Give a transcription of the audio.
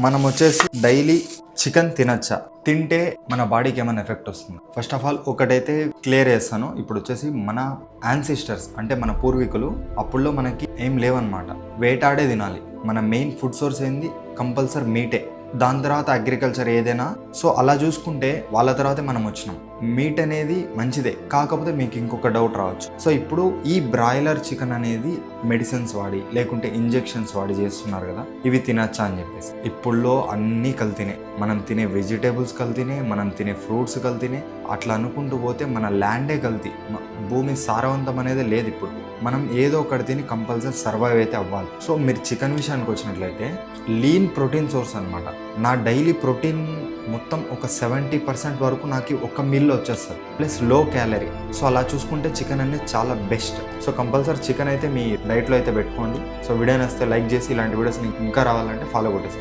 మనం వచ్చేసి daily chicken తినచ్చా, తింటే మన బాడీకి ఏమైనా ఎఫెక్ట్ వస్తుంది? ఫస్ట్ ఆఫ్ ఆల్ ఒకటైతే క్లియర్ చేస్తాను. ఇప్పుడు వచ్చేసి మన యాన్సిస్టర్స్ అంటే మన పూర్వీకులు అప్పుల్లో మనకి ఏం లేవన్నమాట, వేటాడే తినాలి. మన మెయిన్ ఫుడ్ సోర్స్ ఏంది? కంపల్సరీ మీటే. దాని తర్వాత అగ్రికల్చర్ ఏదైనా. సో అలా చూసుకుంటే వాళ్ళ తర్వాతే మనం వచ్చినాం. మీట్ అనేది మంచిదే, కాకపోతే మీకు ఇంకొక డౌట్ రావచ్చు. సో ఇప్పుడు ఈ బ్రాయిలర్ చికెన్ అనేది మెడిసిన్స్ వాడి లేకుంటే ఇంజెక్షన్స్ వాడి చేస్తున్నారు కదా, ఇవి తినచ్చా అని చెప్పేసి. ఇప్పుడులో అన్నీ కల్తీనే. మనం తినే వెజిటేబుల్స్ కల్తీనే, మనం తినే ఫ్రూట్స్ కల్తీనే. అట్లా అనుకుంటూ పోతే మన ల్యాండే కల్తీ. భూమి సారవంతం అనేది లేదు. ఇప్పుడు మనం ఏదో ఒకటి తిని కంపల్సరీ సర్వైవ్ అయితే అవ్వాలి. సో మీరు చికెన్ విషయానికి వచ్చినట్లయితే లీన్ ప్రోటీన్ సోర్స్ అనమాట. నా డైలీ ప్రోటీన్ మొత్తం ఒక 70% వరకు నాకు ఒక మీల్లో వచ్చేస్తుంది, ప్లస్ లో క్యాలరీ. సో అలా చూసుకుంటే చికెన్ అనేది చాలా బెస్ట్. సో కంపల్సరీ చికెన్ అయితే మీ డైట్లో అయితే పెట్టుకోండి. సో వీడియో నచ్చితే లైక్ చేసి ఇలాంటి వీడియోస్ ఇంకా రావాలంటే ఫాలో కొట్టేసి.